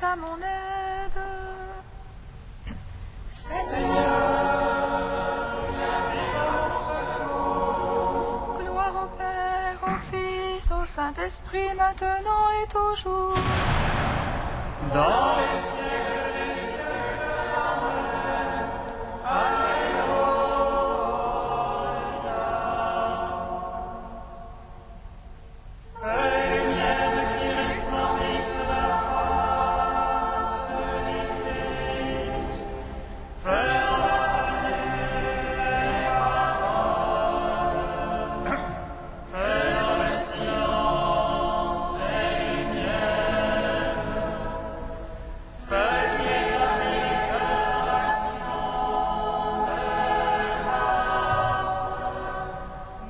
à mon aide. Gloire au Père, au Fils, au Saint-Esprit, maintenant et toujours. Dans les siècles des siècles. Amen. Alléluia. Fais lumière qui resplendisse de la face du Christ. Fais dans la venue les paroles. Fais dans le silence les lumières. Fais qu'il domine le cœur l'action de grâce.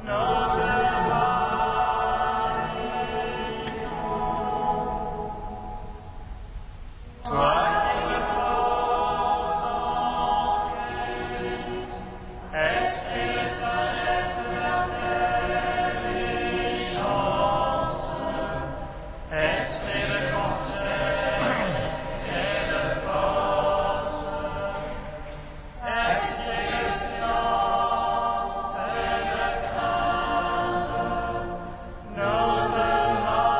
Nous te glorifions. Toi qui reposes en Christ, esprit de sagesse et d'intelligence, esprit de conseil et de force, esprit de science et de crainte, nous te magnifions.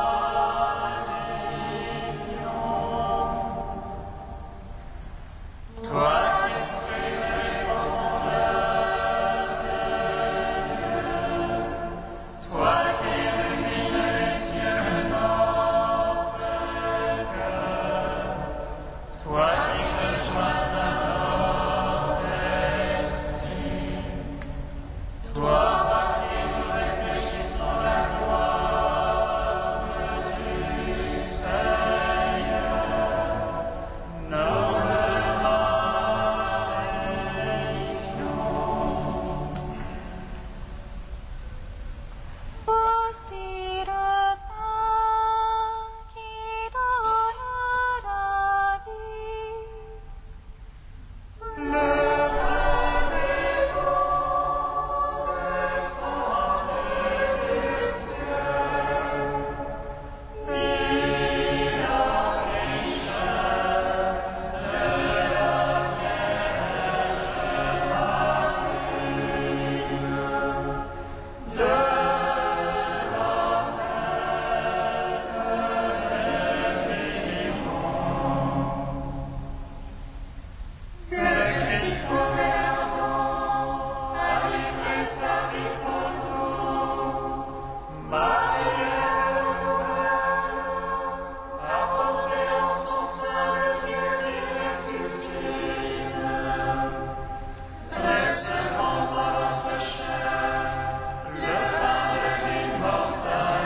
Toi qui exprimes les profondeurs de Dieu, toi qui illumines les yeux de notre cœur, toi qui te joins à notre esprit, toi par qui nous réfléchissons la gloire du Seigneur, nous te magnifions. Voici le pain qui donne la vie. Le pain vivant descendu du ciel, il a pris chair de la Vierge Marie, de le Christ gouvernant a livré sa vie pour nous. Marie est nouvelle, a porté en son sein le Dieu qui ressuscite. Recevons dans votre chair le pain de l'immortalité.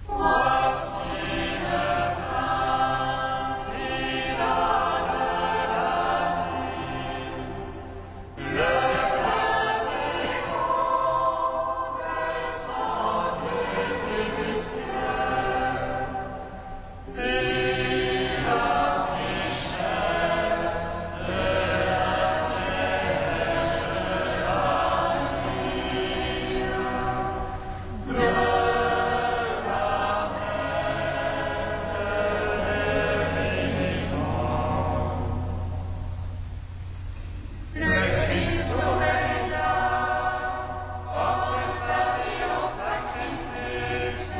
Voici le pain qui donne la vie, le pain vivant descendu du ciel. Il a pris chair de la Vierge Marie, de la Le Christ organisa, offre sa vie en sacrifice,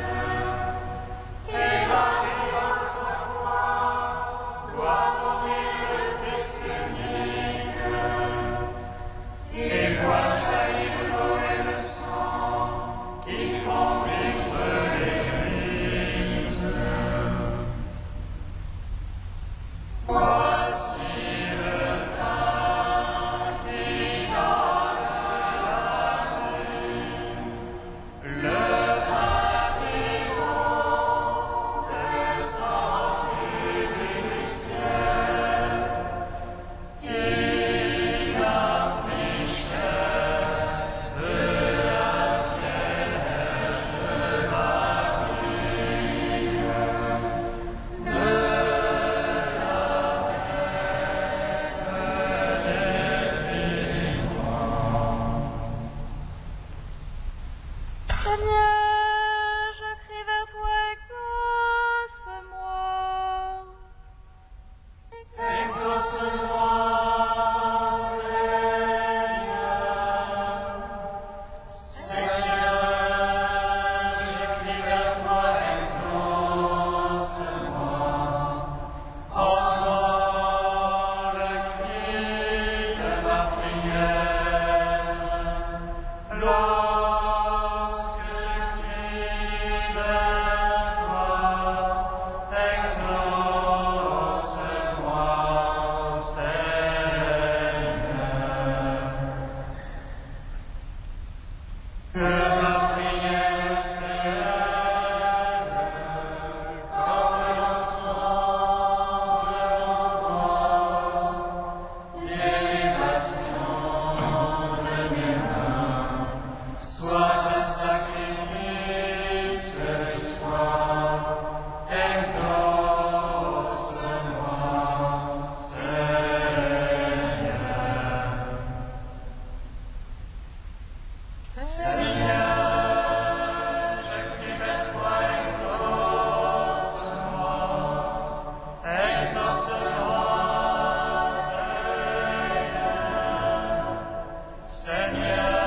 et Marie en sa foi doit mourir le Fils unique, et voit jaillir l'eau et le sang qui font vivre l'Église. Voici le pain qui donne la vie, le pain vivant descendu du ciel. Il a pris chair de la Vierge Marie, de la Seigneur, je crie vers toi, Lorsque je crie vers toi, exauce-moi, Seigneur. Que ma prière s'élève comme l'encens devant toi, l'élévation de mes mains soit un sacrifice d'espoir. Exauce-moi, Seigneur. Seigneur, je crie vers toi, exauce-moi, exauce-moi, Seigneur. Seigneur,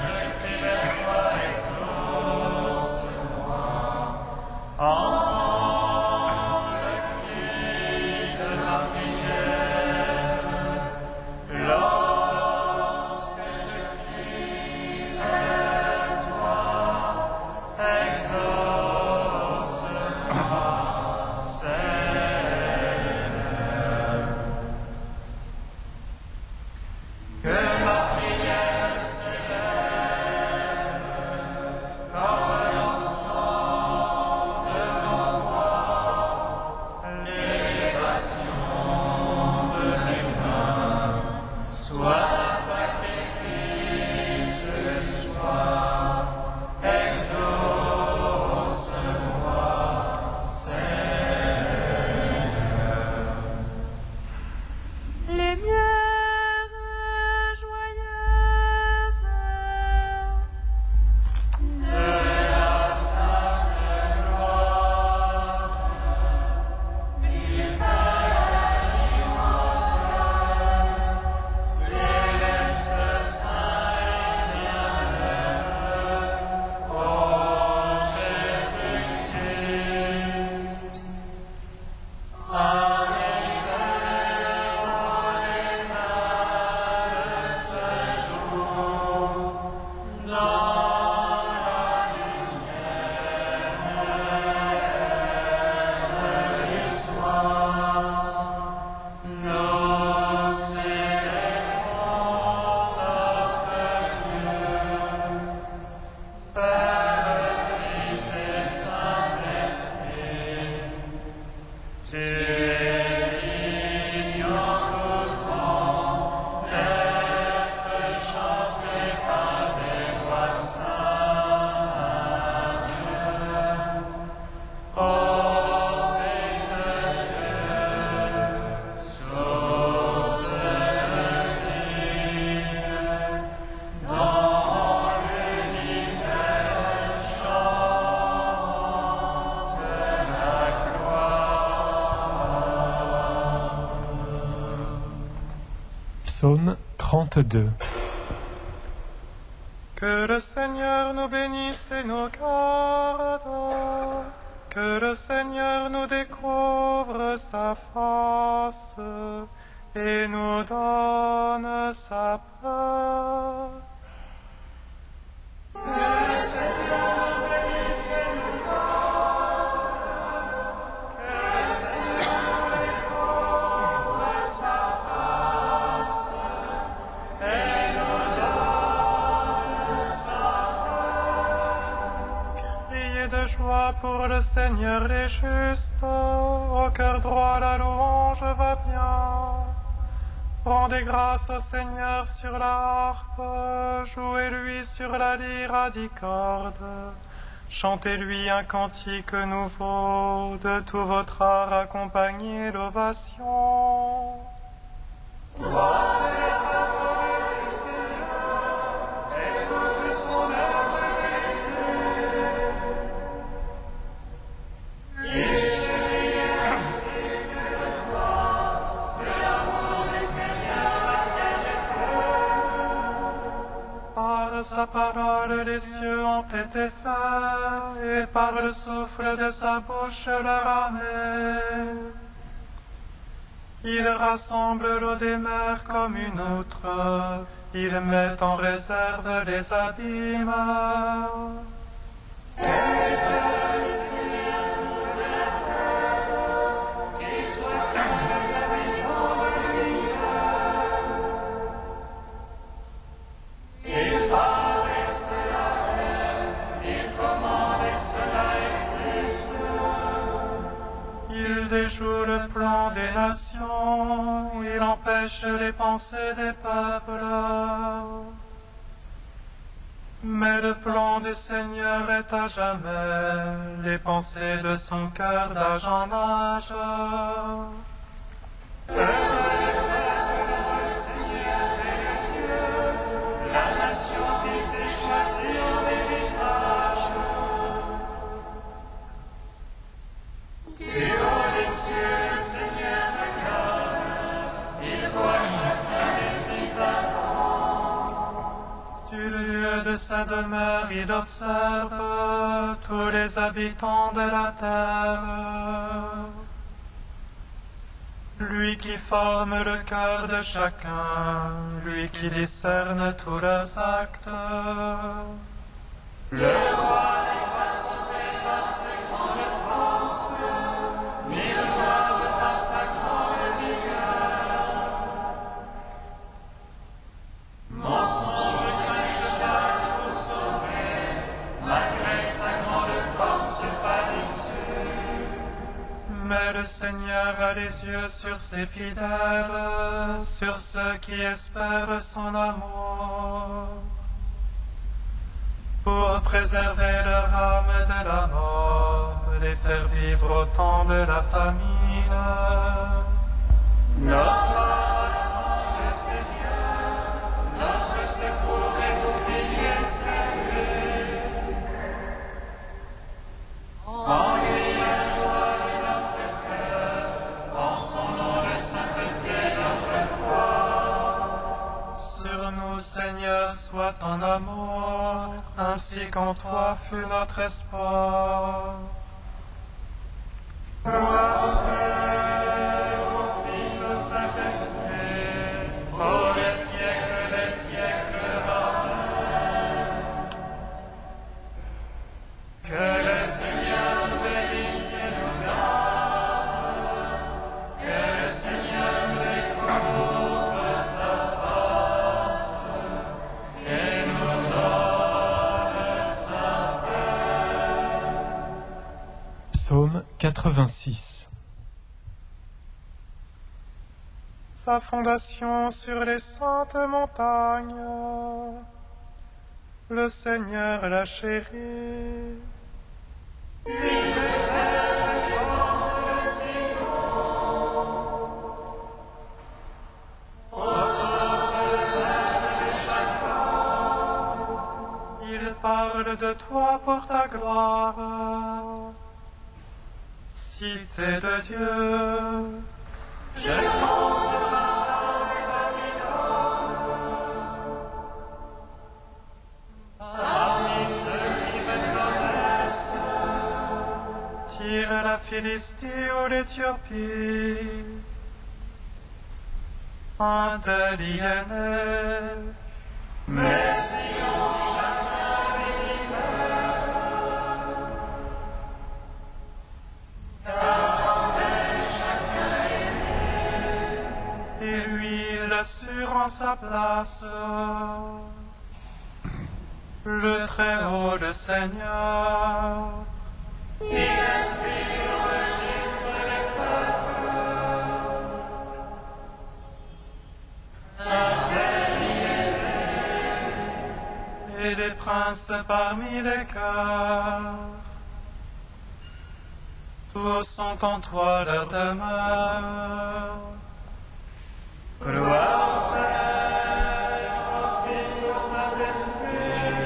je crie vers toi, exauce-moi, entends le cri de ma prière. Lorsque je crie vers toi, exauce-moi, Seigneur. Que ma prière s'élève comme l'encens devant toi, l'élévation de mes mains soit un sacrifice d'espoir. Exauce-moi, Seigneur. Lumière joyeuse De la sainte gloire, du Père immortel, céleste, saint et bienheureux, ô Jésus-Christ. Arrivé au éclat de ce jour, dans la lumière du soir, nous célébrons notre Dieu, Père, Fils et Saint-Esprit. Tu es digne en tout temps d'être chanté par des voix saintes. Ô Christ Dieu, source de vie, dont l'univers chante la gloire. Psaume 32. Que le Seigneur nous bénisse et nous garde. Que le Seigneur nous découvre sa face et nous donne sa paix. Criez de joie pour le Seigneur les justes. Au cœur droit la louange va bien. Rendez grâce au Seigneur sur la harpe, jouez-lui sur la lyre à 10 cordes. Chantez-lui un cantique nouveau, de tout votre art accompagnez l'ovation. Par sa parole les cieux ont été faits, et par le souffle de sa bouche leur amène. Il rassemble l'eau des mers comme une outre, Il met en réserve les abîmes. Il déjoue le plan des nations, il empêche les pensées des peuples. Mais le plan du Seigneur est à jamais, les pensées de son cœur d'âge en âge. Du lieu de sa demeure, il observe tous les habitants de la terre. Lui qui forme le cœur de chacun, lui qui discerne tous leurs actes. Le roi n'est pas sauvé par ses grandes forces, ni le gloire par sa grande vigueur. Mensonge qu'un cheval pour sauver, malgré sa grande force pas d'issue. Mais le Seigneur a les yeux sur ses fidèles, sur ceux qui espèrent son amour, pour préserver leur âme de la mort, les faire vivre au temps de la famine. Notre âme, le Seigneur, notre secours et bouclier, c'est lui. En lui la joie de notre cœur, en son nom de sainteté notre foi. Sur nous, Seigneur, soit ton amour, ainsi qu'en toi fut notre espoir. Gloire au Père, au Fils, au Saint-Esprit, pour les siècles des siècles. Amen. Que le Seigneur nous bénisse et nous garde, que le Seigneur nous découvre sa face et nous donne sa paix. Psaume 86. Sa fondation sur les saintes montagnes, le Seigneur l'a chérie. Il parle de toi pour ta gloire, cité de Dieu. Je parmi ceux qui me connaissent, tire la Philistie ou l'Éthiopie, un tel y est né, mais si on chacun et lui il assure en sa place. Le Très-Haut, le Seigneur, il inscrit au registre les peuples. Un tel y est né, et les princes parmi les cœurs. Tous sont en toi leur demeure. Gloire au Père, au Fils, au Saint-Esprit,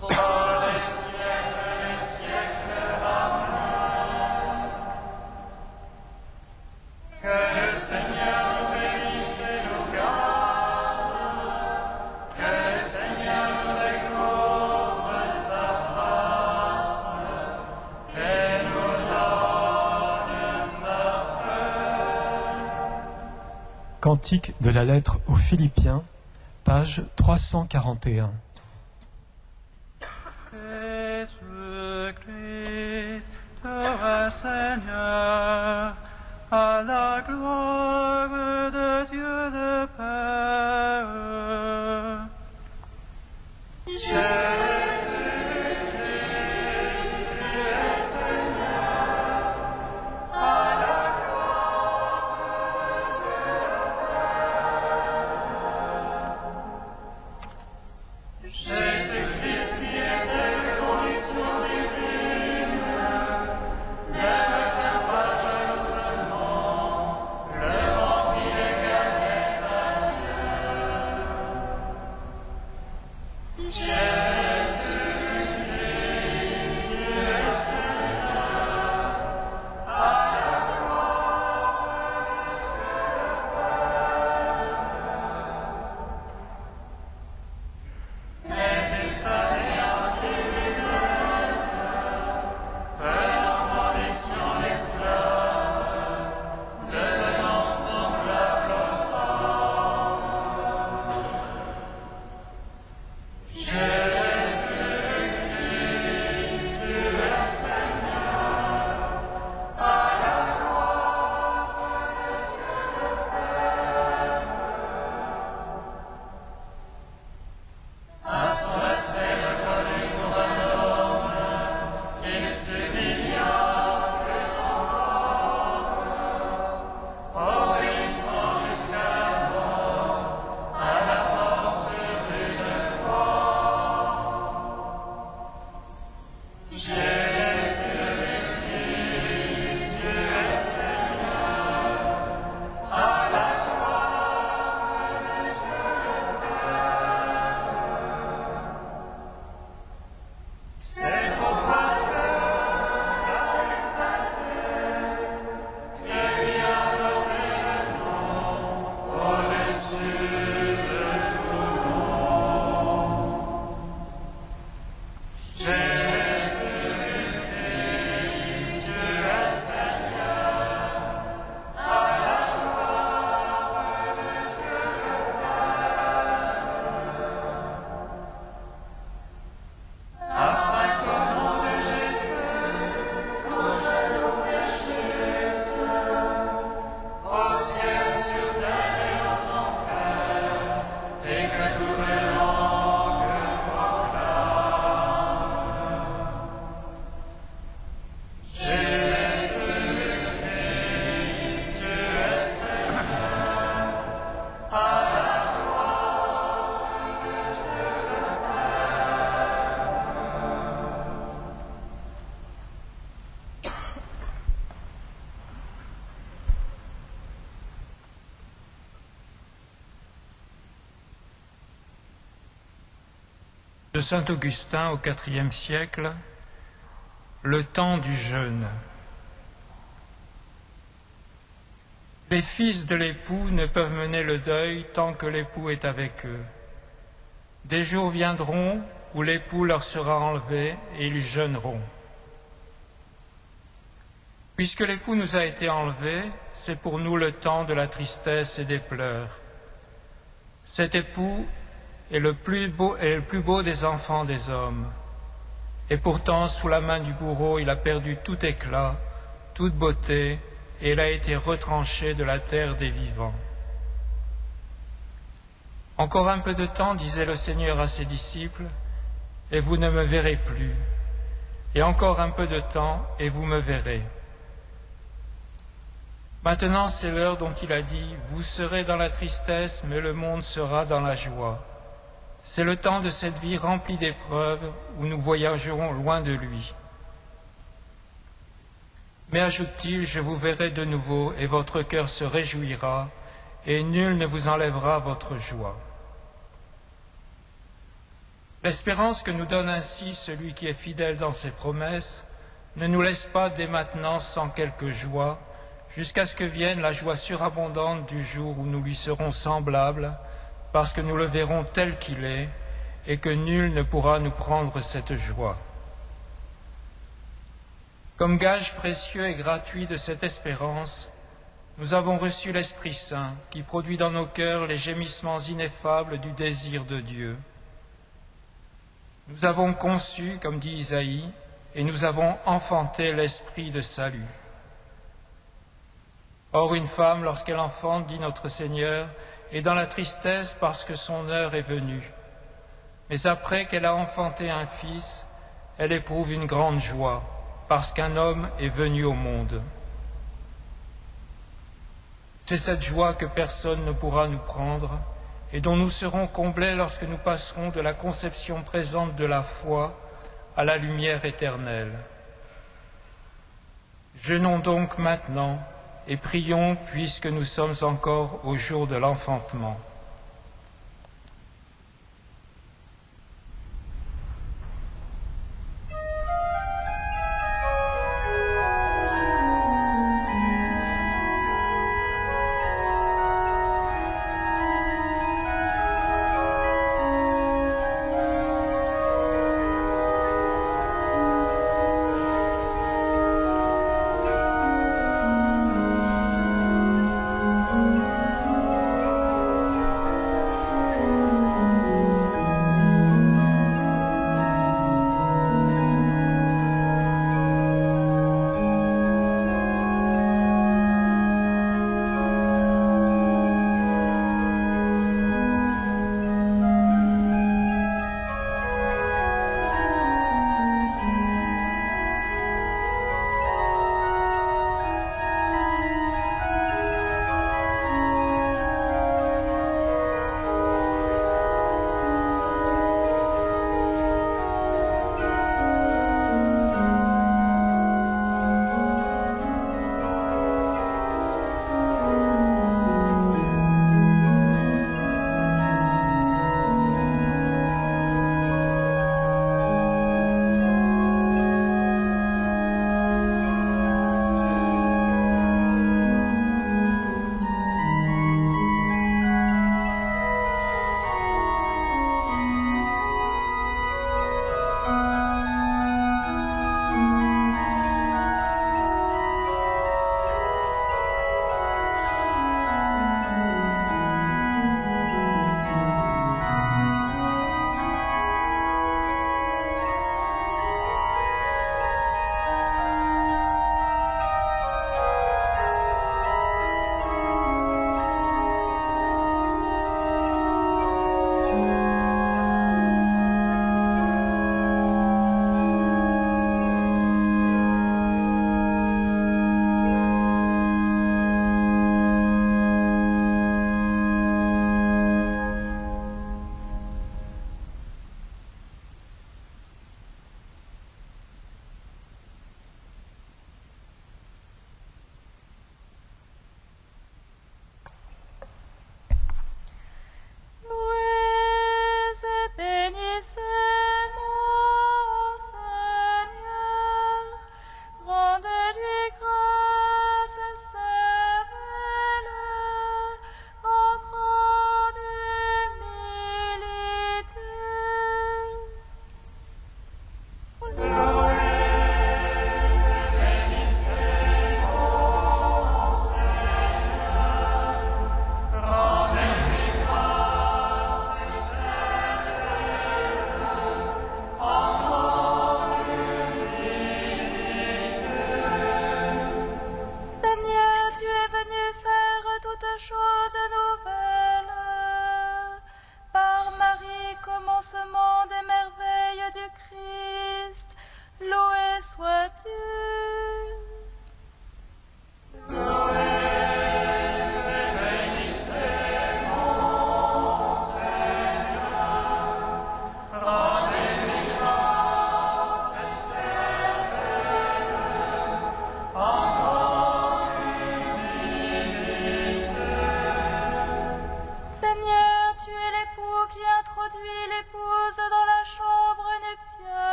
pour les siècles des siècles. Amen. Que le Seigneur nous bénisse et nous garde, que le Seigneur nous découvre sa face et nous donne sa paix. Cantique de la lettre aux Philippiens, page 341. Jésus-Christ, toi Seigneur, à la gloire de Dieu le Père. De saint Augustin au IVe siècle, le temps du jeûne. Les fils de l'époux ne peuvent mener le deuil tant que l'époux est avec eux. Des jours viendront où l'époux leur sera enlevé et ils jeûneront. Puisque l'époux nous a été enlevé, c'est pour nous le temps de la tristesse et des pleurs. Cet époux est le plus beau des enfants des hommes. Et pourtant, sous la main du bourreau, il a perdu tout éclat, toute beauté, et il a été retranché de la terre des vivants. Encore un peu de temps, disait le Seigneur à ses disciples, et vous ne me verrez plus. Et encore un peu de temps, et vous me verrez. Maintenant, c'est l'heure dont il a dit, vous serez dans la tristesse, mais le monde sera dans la joie. C'est le temps de cette vie remplie d'épreuves où nous voyagerons loin de lui. Mais ajoute-t-il, je vous verrai de nouveau et votre cœur se réjouira et nul ne vous enlèvera votre joie. L'espérance que nous donne ainsi celui qui est fidèle dans ses promesses ne nous laisse pas dès maintenant sans quelque joie jusqu'à ce que vienne la joie surabondante du jour où nous lui serons semblables parce que nous le verrons tel qu'il est, et que nul ne pourra nous prendre cette joie. Comme gage précieux et gratuit de cette espérance, nous avons reçu l'Esprit Saint qui produit dans nos cœurs les gémissements ineffables du désir de Dieu. Nous avons conçu, comme dit Isaïe, et nous avons enfanté l'esprit de salut. Or, une femme, lorsqu'elle enfante, dit notre Seigneur, est dans la tristesse parce que son heure est venue. Mais après qu'elle a enfanté un fils, elle éprouve une grande joie, parce qu'un homme est venu au monde. C'est cette joie que personne ne pourra nous prendre, et dont nous serons comblés lorsque nous passerons de la conception présente de la foi à la lumière éternelle. Jeûnons donc maintenant et prions puisque nous sommes encore au jour de l'enfantement.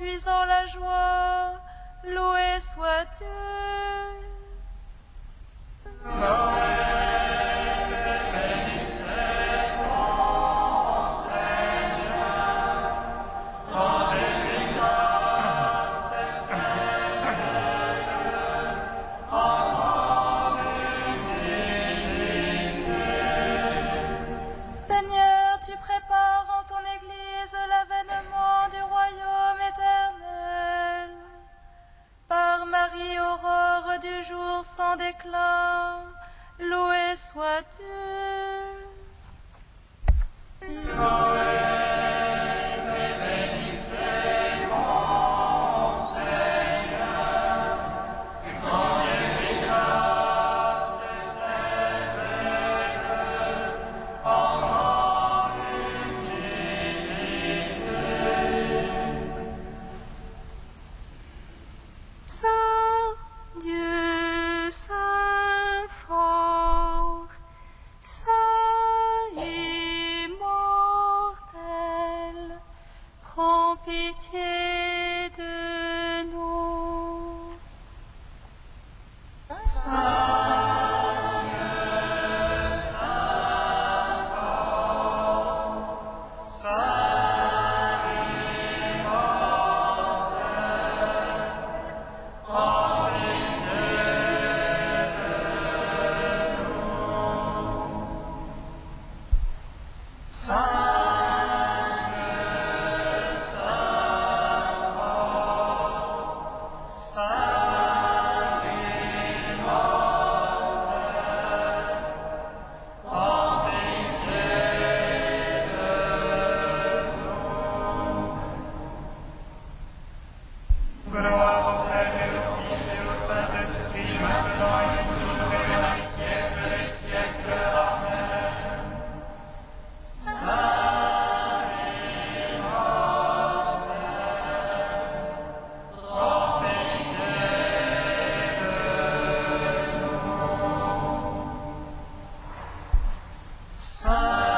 conduisant la joie. Loué soit Dieu. Seigneur, tu prépares en ton Église l'avènement du royaume éternel. Par Marie, aurore du jour sans déclin, loué soit Dieu. Saint Dieu, Saint fort, Saint immortel, prends pitié de nous. Gloire au Père et au Fils et au Saint-Esprit, maintenant et toujours et dans les siècles des siècles. Amen. Saint immortel, prends pitié de nous. Saint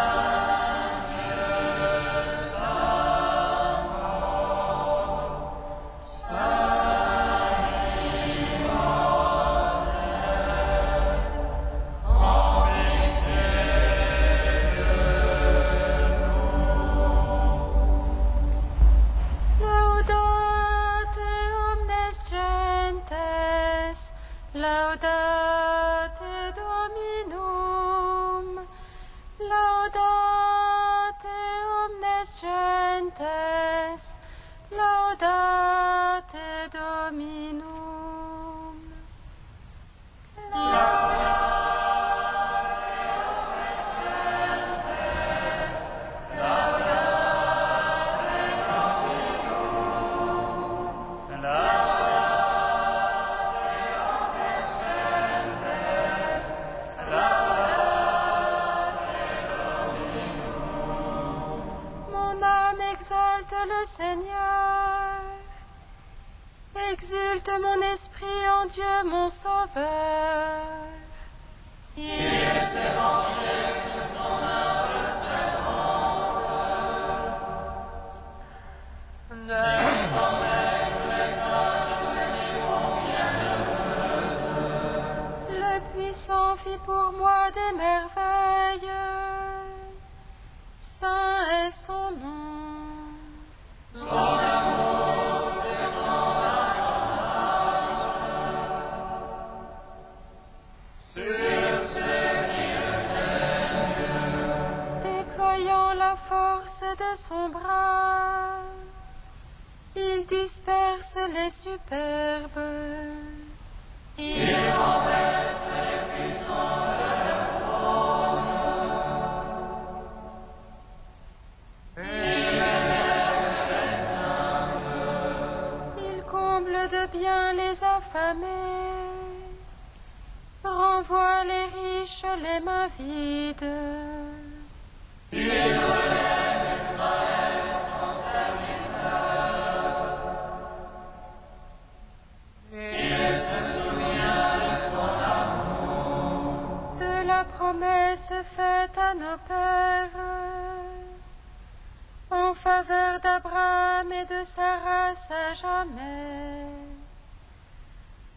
Laudate Dominum, laudate omnes gentes, laudate Dominum. Mon âme exalte le Seigneur, exulte mon esprit en Dieu mon Sauveur. Il s'est penché sur son humble servante, de son maître les anges me diront bienheureuse. Le puissant fit pour moi des merveilles, saint est son nom. Son amour s'étend d'âge en âge, sur ceux qui le craignent. Déployant la force de son bras, il disperse les superbes. Il renverse les puissants de leur trône. Il comble de bien les affamés, renvoie les riches les mains vides. Il relève Israël son serviteur. Il se souvient de son amour, de la promesse faite à nos pères, en faveur d'Abraham et de sa race à jamais.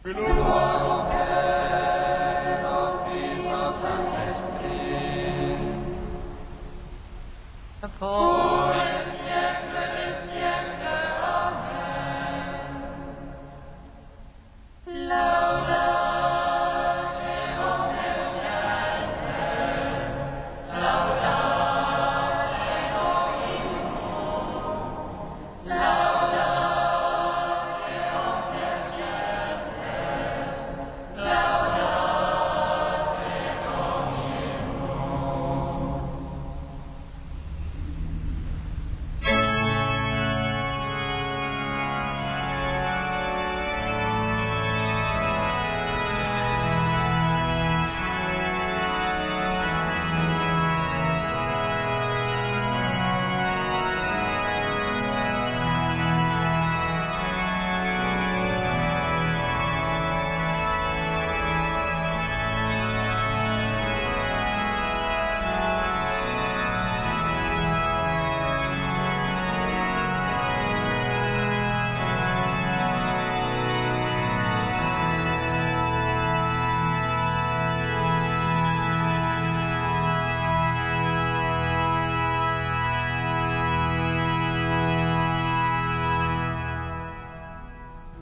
Gloire au Père, au Fils, au Saint-Esprit, Pour les siècles des siècles. Amen. Laudato omnes gentes, laudate Dominum, laudate omnes gentes, laudate Dominum.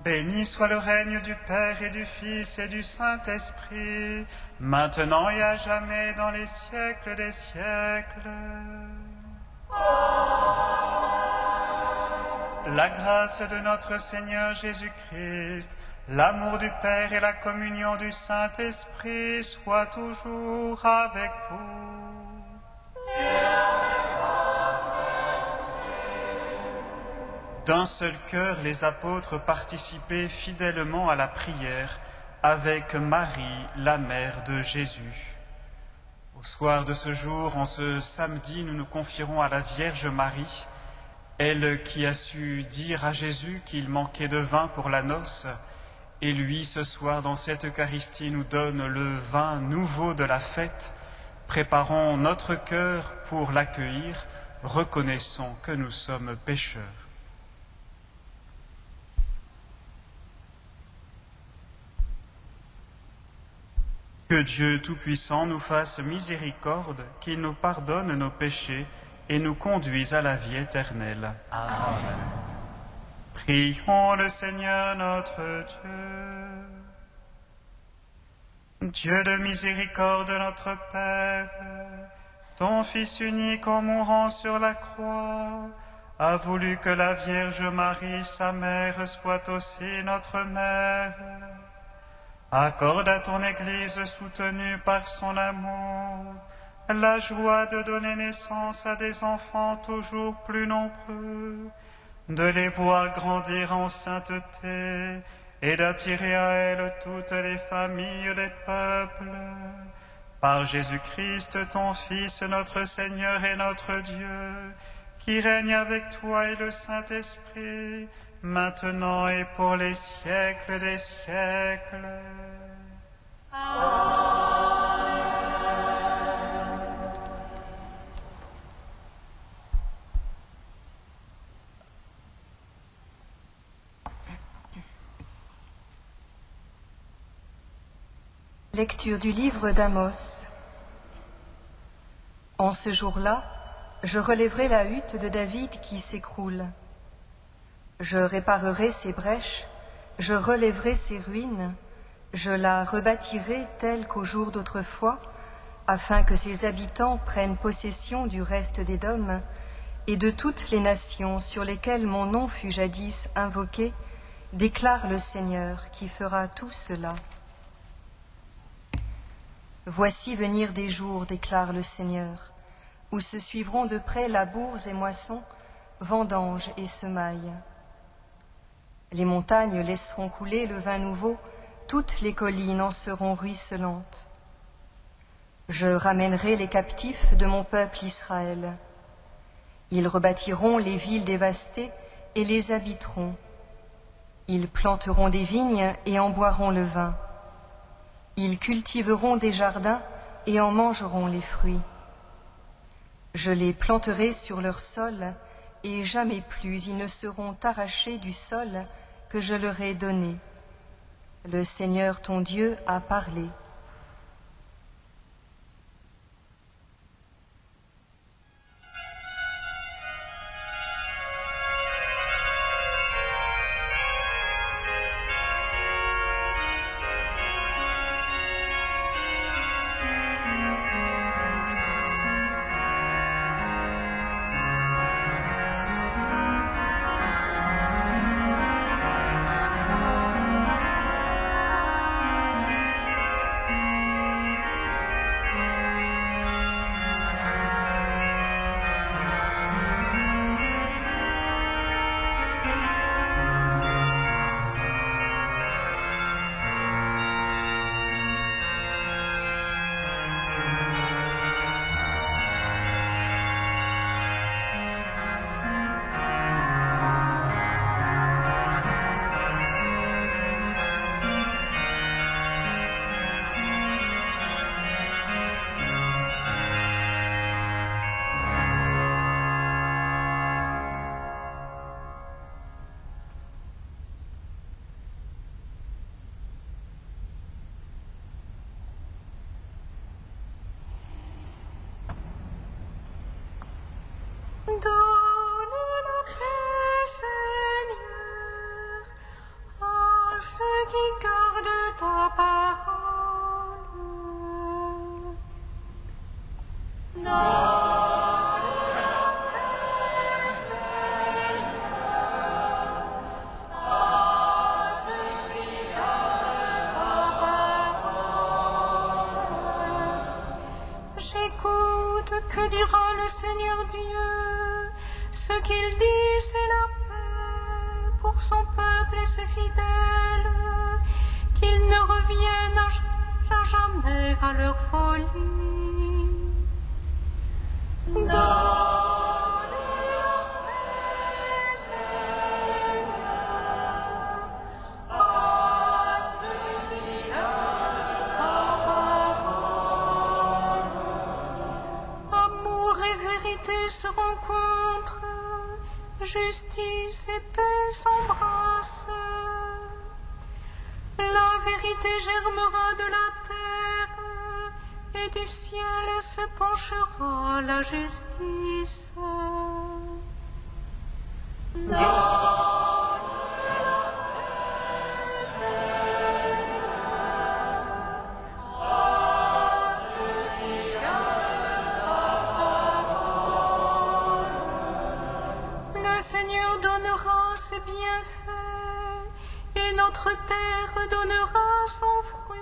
Béni soit le règne du Père et du Fils et du Saint-Esprit, maintenant et à jamais dans les siècles des siècles. La grâce de notre Seigneur Jésus-Christ, l'amour du Père et la communion du Saint-Esprit soient toujours avec vous. D'un seul cœur, les apôtres participaient fidèlement à la prière avec Marie, la mère de Jésus. Au soir de ce jour, en ce samedi, nous nous confierons à la Vierge Marie, elle qui a su dire à Jésus qu'il manquait de vin pour la noce, et lui, ce soir, dans cette Eucharistie, nous donne le vin nouveau de la fête. Préparons notre cœur pour l'accueillir, reconnaissons que nous sommes pécheurs. Que Dieu Tout-Puissant nous fasse miséricorde, qu'il nous pardonne nos péchés et nous conduise à la vie éternelle. Amen. Prions le Seigneur notre Dieu. Dieu de miséricorde, notre Père, ton Fils unique en mourant sur la croix a voulu que la Vierge Marie, sa mère, soit aussi notre mère. Accorde à ton Église soutenue par son amour la joie de donner naissance à des enfants toujours plus nombreux, de les voir grandir en sainteté et d'attirer à elle toutes les familles des peuples. Par Jésus-Christ, ton Fils, notre Seigneur et notre Dieu, qui règne avec toi et le Saint-Esprit, maintenant et pour les siècles des siècles. Lecture du livre d'Amos. En ce jour-là, je relèverai la hutte de David qui s'écroule. Je réparerai ses brèches, je relèverai ses ruines, je la rebâtirai telle qu'au jour d'autrefois, afin que ses habitants prennent possession du reste d'Édom et de toutes les nations sur lesquelles mon nom fut jadis invoqué, déclare le Seigneur qui fera tout cela. Voici venir des jours, déclare le Seigneur, où se suivront de près labours et moissons, vendanges et semailles. Les montagnes laisseront couler le vin nouveau, toutes les collines en seront ruisselantes. Je ramènerai les captifs de mon peuple Israël. Ils rebâtiront les villes dévastées et les habiteront. Ils planteront des vignes et en boiront le vin. Ils cultiveront des jardins et en mangeront les fruits. Je les planterai sur leur sol et jamais plus ils ne seront arrachés du sol que je leur ai donné. Le Seigneur ton Dieu a parlé. Donne la paix, Seigneur, à ceux qui gardent ta parole. Donne la paix, Seigneur, à ceux qui gardent ta parole. J'écoute, que dira le Seigneur Dieu? Ce qu'il dit, c'est la paix pour son peuple et ses fidèles, qu'ils ne reviennent à jamais à leur folie. Donne la paix, Seigneur, à ceux qui gardent ta parole. Amour et vérité se rencontrent, justice et paix s'embrassent. La vérité germera de la terre, et du ciel se penchera la justice. Donne la paix, Seigneur, à ceux qui gardent ta parole. Le Seigneur donnera ses bienfaits, et notre terre donnera son fruit.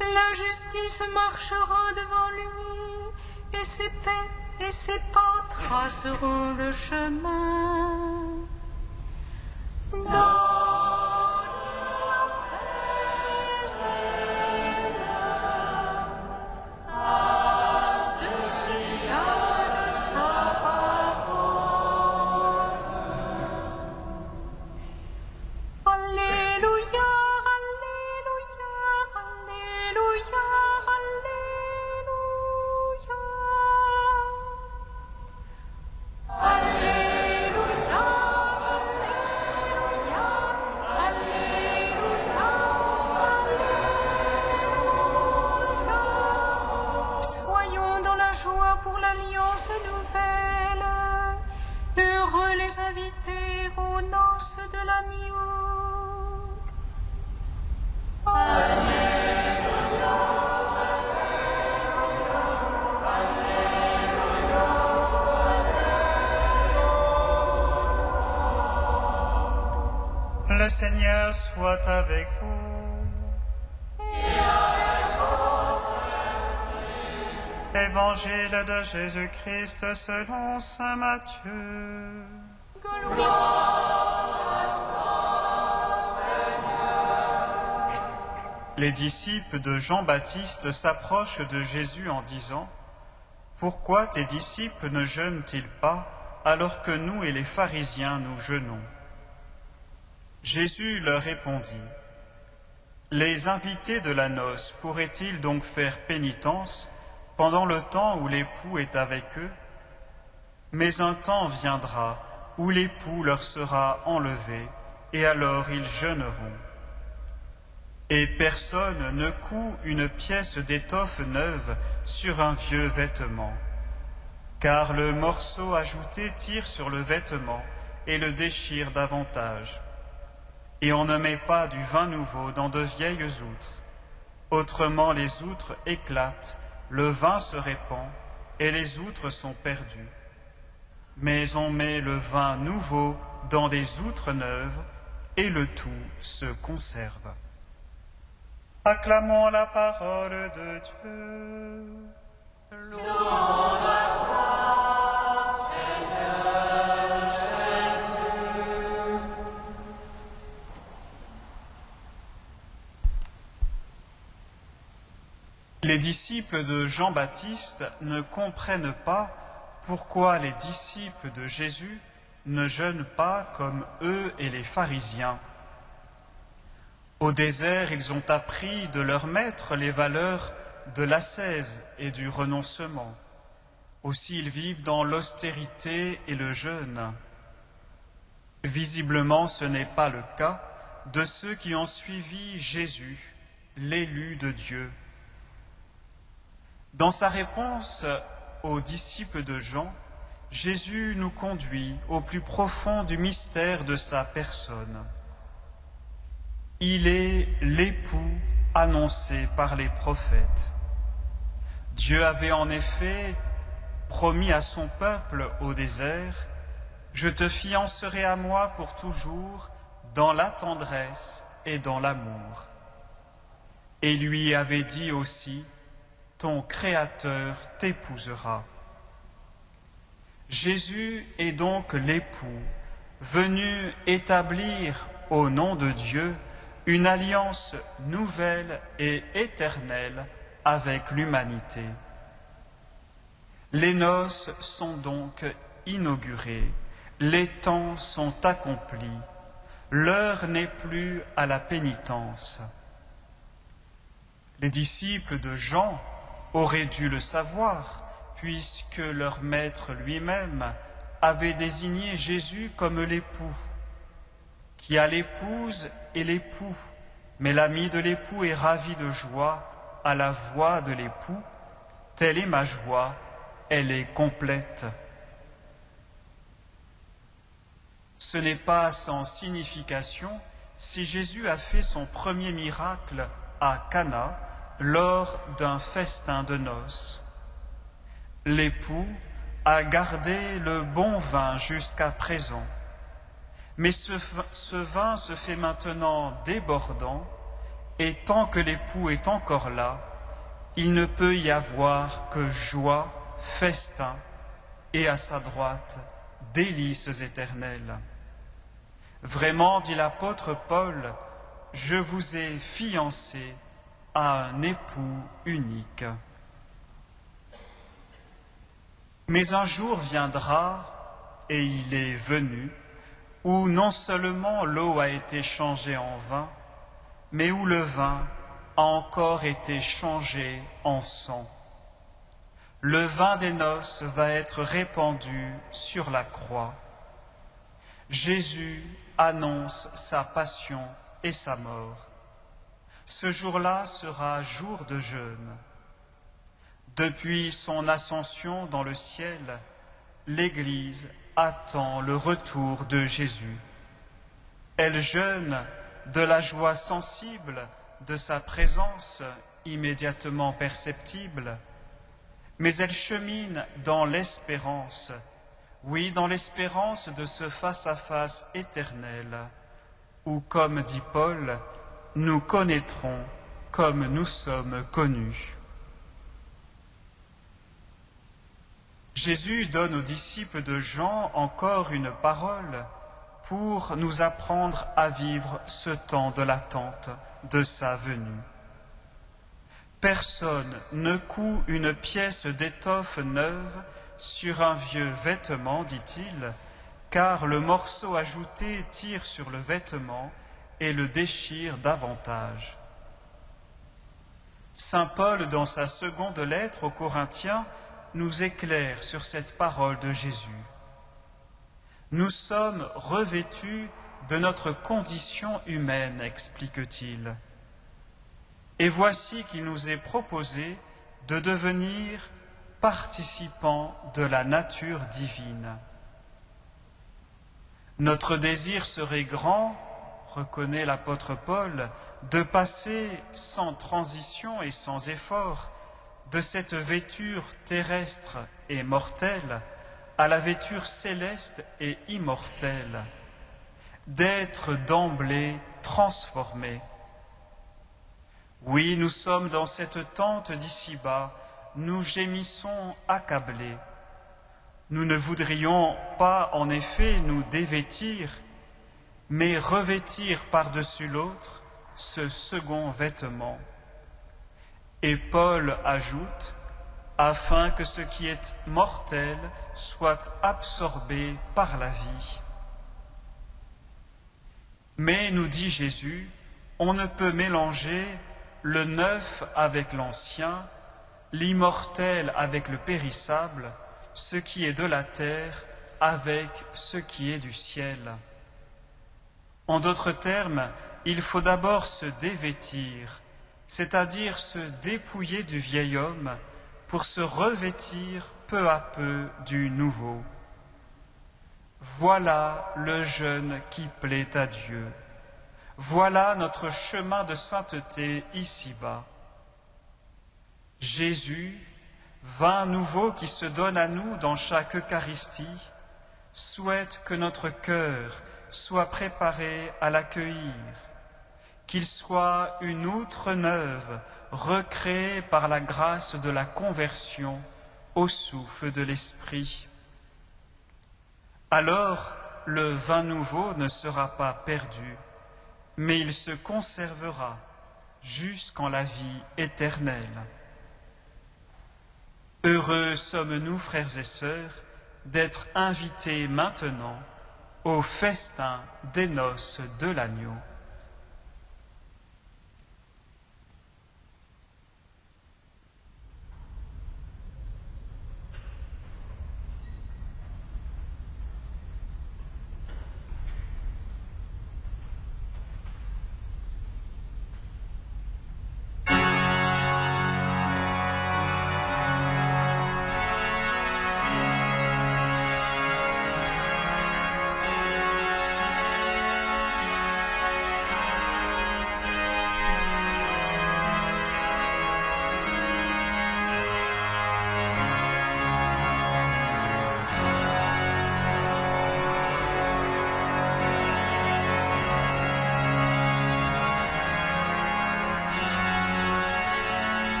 La justice marchera devant lui, et ses paix et ses pas traceront le chemin. Donne la paix, Seigneur, à ceux qui gardent ta parole. Alléluia, alléluia, alléluia, alléluia. Alléluia, alléluia, alléluia, alléluia. Soyons dans la joie pour l'alliance nouvelle. Heureux les invités aux noces de l'agneau. Le Seigneur soit avec vous. Évangile de Jésus-Christ selon saint Matthieu. Les disciples de Jean-Baptiste s'approchent de Jésus en disant : « Pourquoi tes disciples ne jeûnent-ils pas alors que nous et les pharisiens nous jeûnons ?» Jésus leur répondit : « Les invités de la noce pourraient-ils donc faire pénitence pendant le temps où l'époux est avec eux ? Mais un temps viendra où l'époux leur sera enlevé, et alors ils jeûneront. Et personne ne coud une pièce d'étoffe neuve sur un vieux vêtement, car le morceau ajouté tire sur le vêtement et le déchire davantage. Et on ne met pas du vin nouveau dans de vieilles outres. Autrement les outres éclatent, le vin se répand, et les outres sont perdues. Mais on met le vin nouveau dans des outres neuves, et le tout se conserve. Acclamons la parole de Dieu. Louange à toi, Seigneur Jésus. Les disciples de Jean-Baptiste ne comprennent pas pourquoi les disciples de Jésus ne jeûnent pas comme eux et les pharisiens. Au désert, ils ont appris de leur maître les valeurs de l'ascèse et du renoncement. Aussi, ils vivent dans l'austérité et le jeûne. Visiblement, ce n'est pas le cas de ceux qui ont suivi Jésus, l'élu de Dieu. Dans sa réponse aux disciples de Jean, Jésus nous conduit au plus profond du mystère de sa personne. Il est l'époux annoncé par les prophètes. Dieu avait en effet promis à son peuple au désert « Je te fiancerai à moi pour toujours dans la tendresse et dans l'amour. » Et lui avait dit aussi « Ton Créateur t'épousera. » Jésus est donc l'époux, venu établir au nom de Dieu une alliance nouvelle et éternelle avec l'humanité. Les noces sont donc inaugurées, les temps sont accomplis, l'heure n'est plus à la pénitence. Les disciples de Jean auraient dû le savoir, puisque leur maître lui-même avait désigné Jésus comme l'époux. Qui a l'épouse et l'époux, mais l'ami de l'époux est ravi de joie à la voix de l'époux. Telle est ma joie, elle est complète. Ce n'est pas sans signification si Jésus a fait son premier miracle à Cana lors d'un festin de noces. L'époux a gardé le bon vin jusqu'à présent. Mais ce vin se fait maintenant débordant, et tant que l'époux est encore là, il ne peut y avoir que joie, festin, et à sa droite, délices éternelles. Vraiment, dit l'apôtre Paul, je vous ai fiancés à un époux unique. Mais un jour viendra, et il est venu, où non seulement l'eau a été changée en vin, mais où le vin a encore été changé en sang. Le vin des noces va être répandu sur la croix. Jésus annonce sa passion et sa mort. Ce jour-là sera jour de jeûne. Depuis son ascension dans le ciel, l'Église attend le retour de Jésus. Elle jeûne de la joie sensible de sa présence immédiatement perceptible, mais elle chemine dans l'espérance, oui, dans l'espérance de ce face-à-face éternel, où, comme dit Paul, nous connaîtrons comme nous sommes connus. Jésus donne aux disciples de Jean encore une parole pour nous apprendre à vivre ce temps de l'attente de sa venue. Personne ne coud une pièce d'étoffe neuve sur un vieux vêtement, dit-il, car le morceau ajouté tire sur le vêtement et le déchire davantage. Saint Paul, dans sa seconde lettre aux Corinthiens, nous éclaire sur cette parole de Jésus. Nous sommes revêtus de notre condition humaine, explique-t-il. Et voici qu'il nous est proposé de devenir participants de la nature divine. Notre désir serait grand, reconnaît l'apôtre Paul, de passer sans transition et sans effort de cette vêture terrestre et mortelle à la vêture céleste et immortelle, d'être d'emblée transformés. Oui, nous sommes dans cette tente d'ici-bas, nous gémissons accablés. Nous ne voudrions pas en effet nous dévêtir, mais revêtir par-dessus l'autre ce second vêtement. Et Paul ajoute, afin que ce qui est mortel soit absorbé par la vie. Mais, nous dit Jésus, on ne peut mélanger le neuf avec l'ancien, l'immortel avec le périssable, ce qui est de la terre avec ce qui est du ciel. En d'autres termes, il faut d'abord se dévêtir, c'est-à-dire se dépouiller du vieil homme pour se revêtir peu à peu du nouveau. Voilà le jeûne qui plaît à Dieu. Voilà notre chemin de sainteté ici-bas. Jésus, vin nouveau qui se donne à nous dans chaque Eucharistie, souhaite que notre cœur soit préparé à l'accueillir, qu'il soit une outre neuve, recréée par la grâce de la conversion au souffle de l'Esprit. Alors, le vin nouveau ne sera pas perdu, mais il se conservera jusqu'en la vie éternelle. Heureux sommes-nous, frères et sœurs, d'être invités maintenant au festin des noces de l'agneau.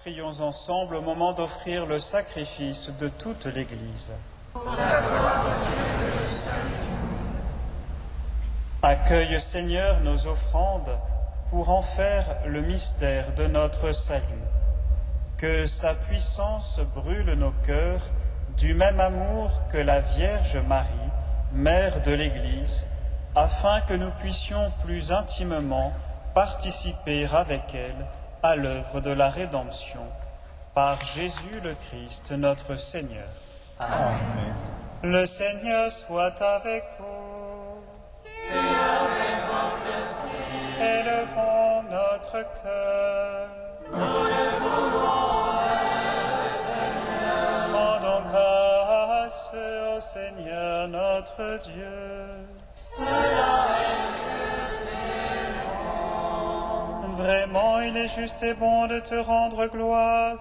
Prions ensemble au moment d'offrir le sacrifice de toute l'Église. Accueille, Seigneur, nos offrandes pour en faire le mystère de notre salut. Que sa puissance brûle nos cœurs du même amour que la Vierge Marie, Mère de l'Église, afin que nous puissions plus intimement participer avec elle à l'œuvre de la rédemption. Par Jésus le Christ, notre Seigneur. Amen. Le Seigneur soit avec vous. Et avec votre esprit. Élevons notre cœur. Nous le tournons vers le Seigneur. Rendons grâce au Seigneur notre Dieu. Cela est juste et bon. Vraiment, il est juste et bon de te rendre gloire,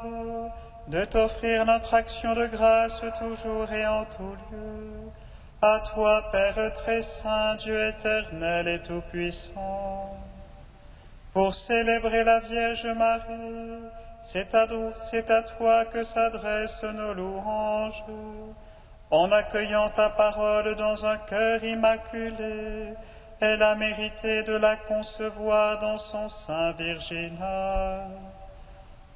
de t'offrir notre action de grâce toujours et en tout lieu. À toi, Père très saint, Dieu éternel et tout-puissant. Pour célébrer la Vierge Marie, c'est à toi que s'adressent nos louanges. En accueillant ta parole dans un cœur immaculé, elle a mérité de la concevoir dans son sein virginal.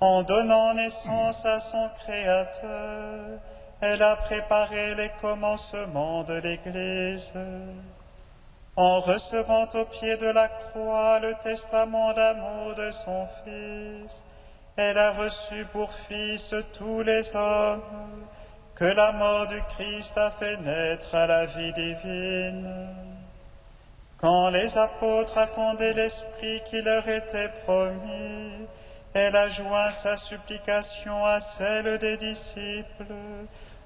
En donnant naissance à son Créateur, elle a préparé les commencements de l'Église. En recevant au pied de la croix le testament d'amour de son Fils, elle a reçu pour fils tous les hommes que la mort du Christ a fait naître à la vie divine. Quand les apôtres attendaient l'Esprit qui leur était promis, elle a joint sa supplication à celle des disciples,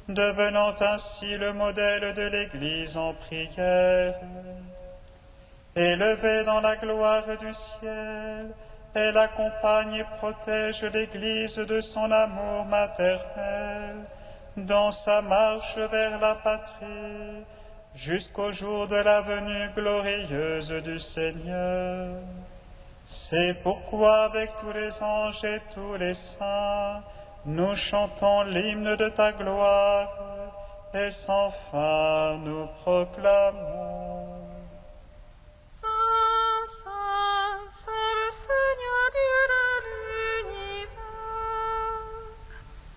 devenant ainsi le modèle de l'Église en prière. Élevée dans la gloire du ciel, elle accompagne et protège l'Église de son amour maternel dans sa marche vers la patrie, jusqu'au jour de la venue glorieuse du Seigneur. C'est pourquoi avec tous les anges et tous les saints, nous chantons l'hymne de ta gloire, et sans fin nous proclamons. Saint, Saint, Saint le Seigneur Dieu de l'univers.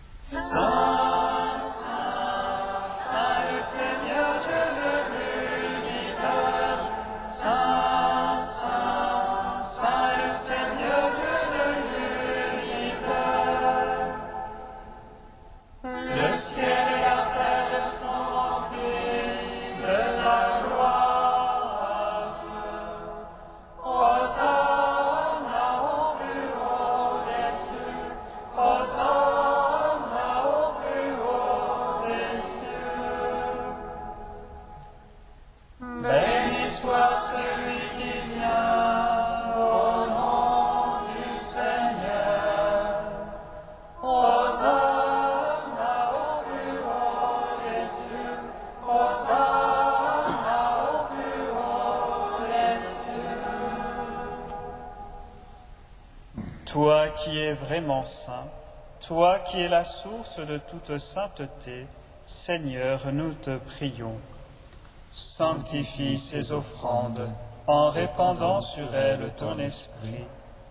Saint, Saint, Saint le Seigneur Dieu de l'univers. Saint, Saint, Saint le Seigneur Dieu de l'univers. Le ciel et la terre sont remplis de ta gloire. Hosanna au plus haut des cieux. Hosanna au plus haut des cieux. Béni soit celui qui vient au nom du Seigneur. Hosanna au plus haut des cieux. Hosanna au plus haut des cieux. Toi qui es vraiment saint, toi qui es la source de toute sainteté, Seigneur, nous te prions. Sanctifie ces offrandes en répandant sur elles ton esprit,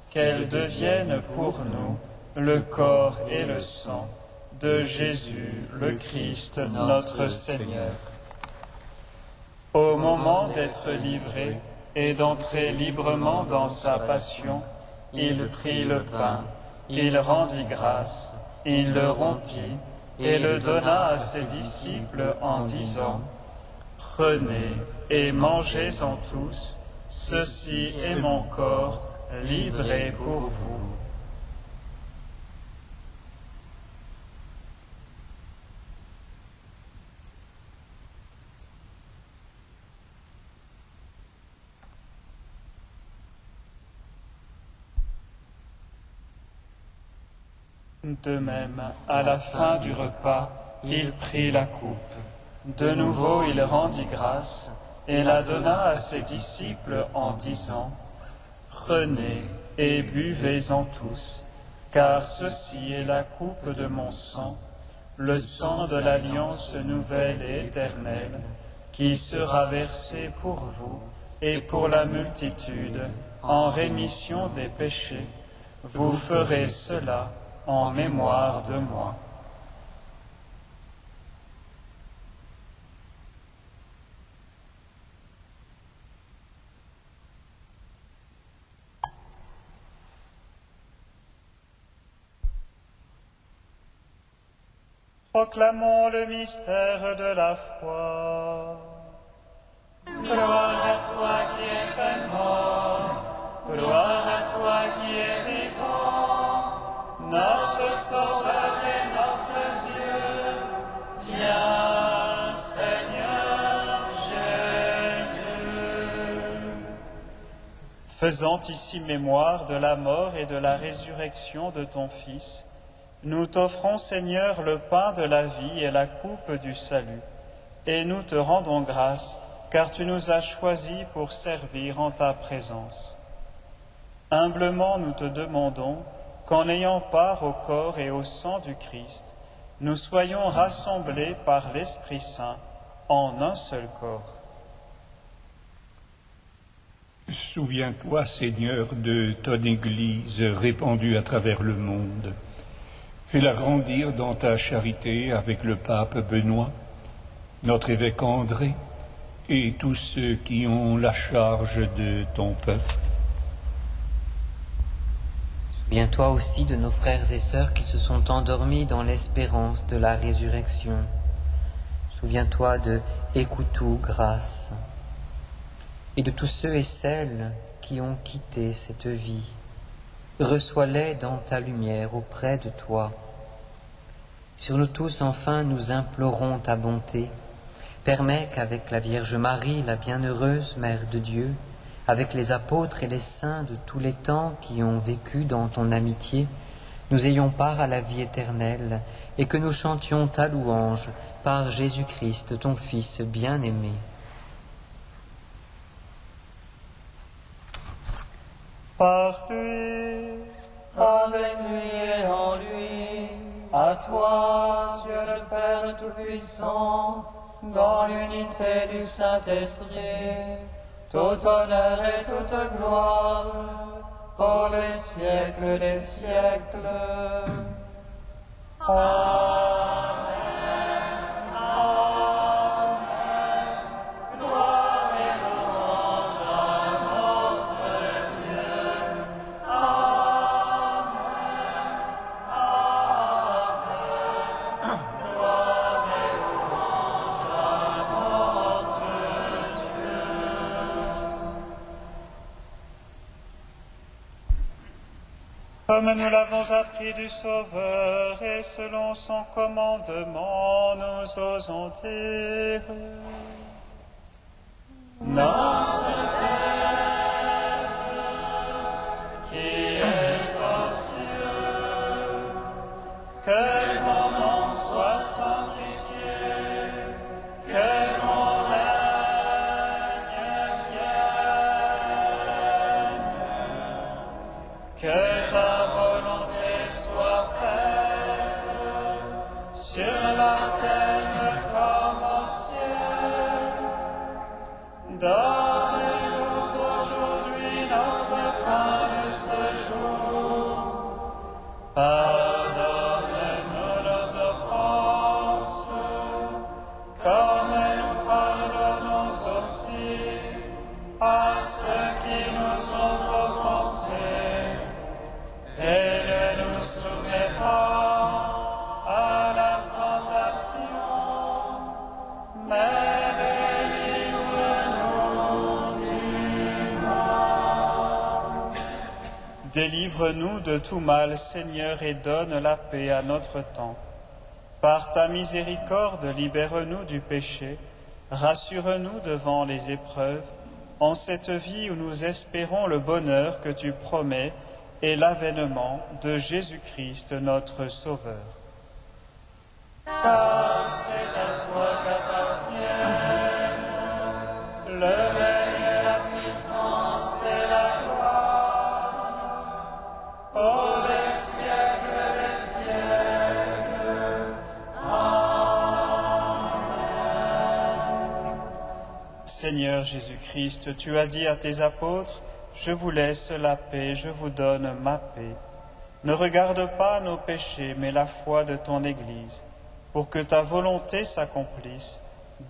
qu'elles deviennent pour nous le corps et le sang de Jésus, le Christ, notre Seigneur. Au moment d'être livré et d'entrer librement dans sa passion, il prit le pain, il rendit grâce, il le rompit et le donna à ses disciples en disant : « Prenez et mangez-en tous, ceci est mon corps livré pour vous. » De même, à la fin du repas, il prit la coupe. De nouveau, il rendit grâce et la donna à ses disciples en disant : « Prenez et buvez-en tous. car ceci est la coupe de mon sang, le sang de l'alliance nouvelle et éternelle, qui sera versé pour vous et pour la multitude en rémission des péchés. Vous ferez cela en mémoire de moi. Proclamons le mystère de la foi. Gloire à toi qui es mort, gloire à toi qui es vivant, notre Sauveur et notre Dieu. Viens, Seigneur Jésus. Faisant ici mémoire de la mort et de la résurrection de ton Fils, nous t'offrons, Seigneur, le pain de la vie et la coupe du salut, et nous te rendons grâce, car tu nous as choisis pour servir en ta présence. Humblement, nous te demandons qu'en ayant part au corps et au sang du Christ, nous soyons rassemblés par l'Esprit Saint en un seul corps. Souviens-toi, Seigneur, de ton Église répandue à travers le monde. Fais-la grandir dans ta charité avec le pape Benoît, notre évêque André et tous ceux qui ont la charge de ton peuple. Souviens-toi aussi de nos frères et sœurs qui se sont endormis dans l'espérance de la résurrection. Souviens-toi de Écoutou Grâce et de tous ceux et celles qui ont quitté cette vie. Reçois-les dans ta lumière auprès de toi. Sur nous tous, enfin, nous implorons ta bonté. Permets qu'avec la Vierge Marie, la bienheureuse Mère de Dieu, avec les apôtres et les saints de tous les temps qui ont vécu dans ton amitié, nous ayons part à la vie éternelle et que nous chantions ta louange par Jésus-Christ, ton Fils bien-aimé. Par lui, avec lui et en lui, à toi, Dieu le Père Tout-Puissant, dans l'unité du Saint-Esprit, tout honneur et toute gloire, pour les siècles des siècles. Amen. Comme nous l'avons appris du Sauveur et selon son commandement, nous osons dire: Notre Père, qui es aux cieux, que ton nom soit sanctifié, que ton règne vienne, que ta soit faite sur la terre comme au ciel. Donne-nous aujourd'hui notre pain de ce jour. Pardonne-nous nos offenses, comme nous pardonnons aussi à ceux qui nous ont offensés. Et ne nous soumets pas à la tentation, mais délivre-nous du mal. Délivre-nous de tout mal, Seigneur, et donne la paix à notre temps. Par ta miséricorde, libère-nous du péché, rassure-nous devant les épreuves, en cette vie où nous espérons le bonheur que tu promets et l'avènement de Jésus-Christ, notre Sauveur. Car c'est à toi qu'appartiennent le règne, la puissance et la gloire, pour les siècles Seigneur Jésus-Christ, tu as dit à tes apôtres, « Je vous laisse la paix, je vous donne ma paix. » Ne regarde pas nos péchés, mais la foi de ton Église. Pour que ta volonté s'accomplisse,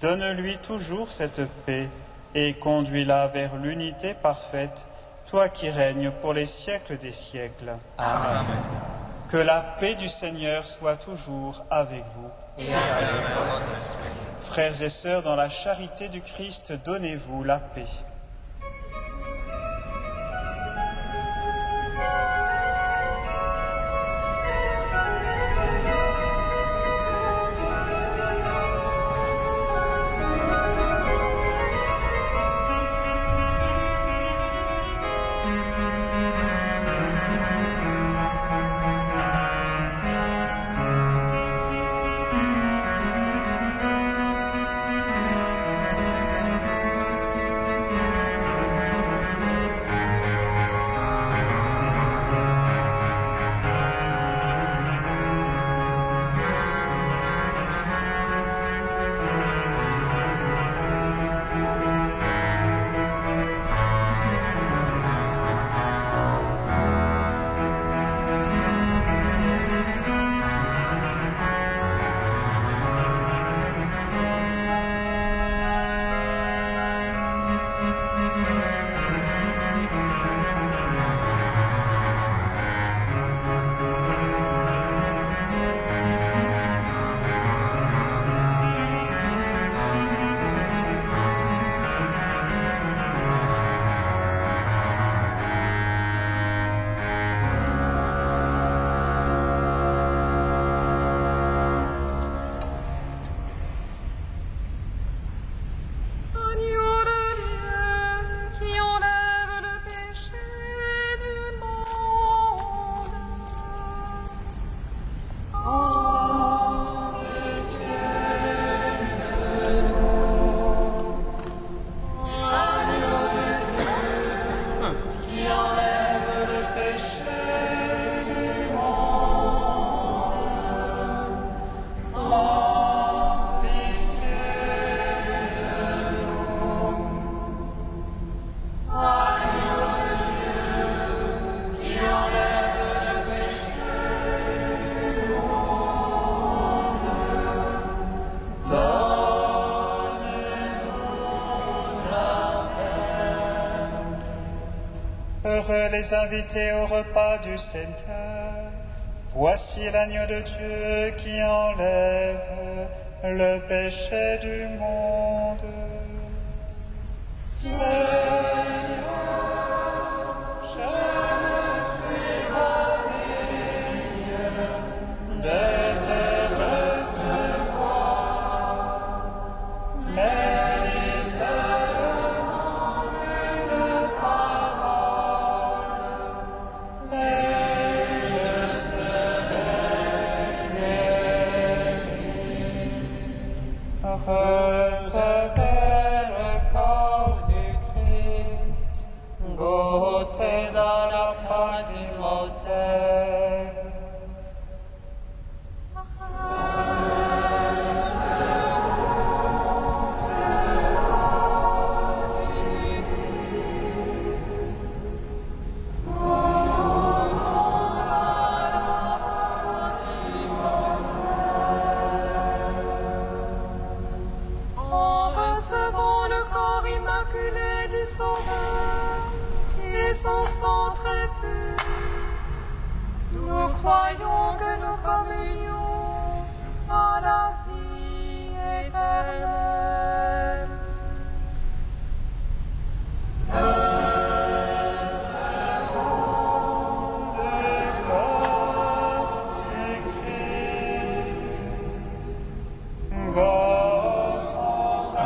donne-lui toujours cette paix et conduis-la vers l'unité parfaite, toi qui règnes pour les siècles des siècles. Amen. Que la paix du Seigneur soit toujours avec vous. Et avec votre esprit. Frères et sœurs, dans la charité du Christ, donnez-vous la paix. Heureux les invités au repas du Seigneur. Voici l'agneau de Dieu qui enlève le péché du monde. Seigneur, je ne suis pas digne de te recevoir, mais dis seulement une parole, et je serai guéri. Recevez le corps du Christ, goûtez à la fin du mortel. En recevant le corps immaculé du Sauveur et son sang très pur, nous croyons que nous communions à la vie éternelle. Goûtons à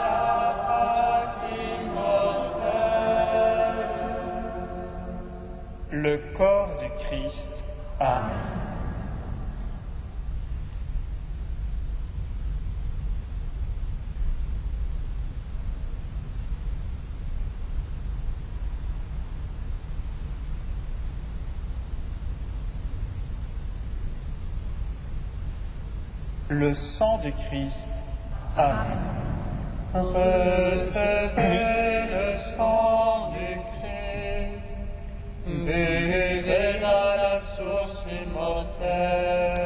la Pâque immortelle. Le corps du Christ. Amen. Le sang du Christ. Amen. Recevez le sang du Christ, buvez à la source immortelle.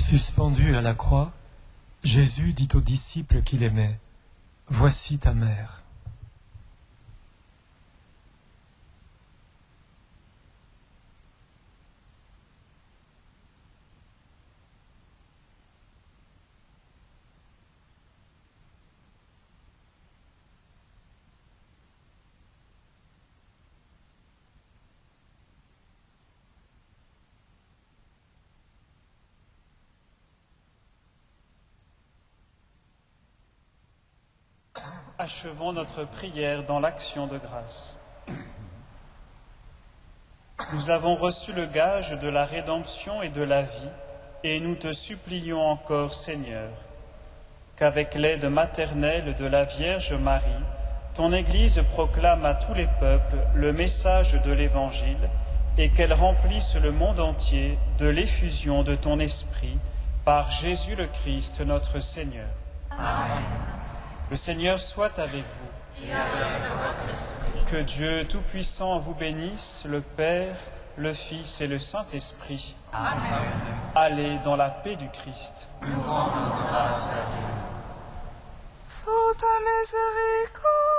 Suspendu à la croix, Jésus dit aux disciples qu'il aimait, « Voici ta mère. » Achevons notre prière dans l'action de grâce. Nous avons reçu le gage de la rédemption et de la vie, et nous te supplions encore, Seigneur, qu'avec l'aide maternelle de la Vierge Marie, ton Église proclame à tous les peuples le message de l'Évangile et qu'elle remplisse le monde entier de l'effusion de ton Esprit par Jésus le Christ, notre Seigneur. Amen. Le Seigneur soit avec vous. Et avec votre esprit. Que Dieu Tout-Puissant vous bénisse, le Père, le Fils et le Saint-Esprit. Amen. Allez dans la paix du Christ. Nous rendons grâce à Dieu. Sous ta miséricorde.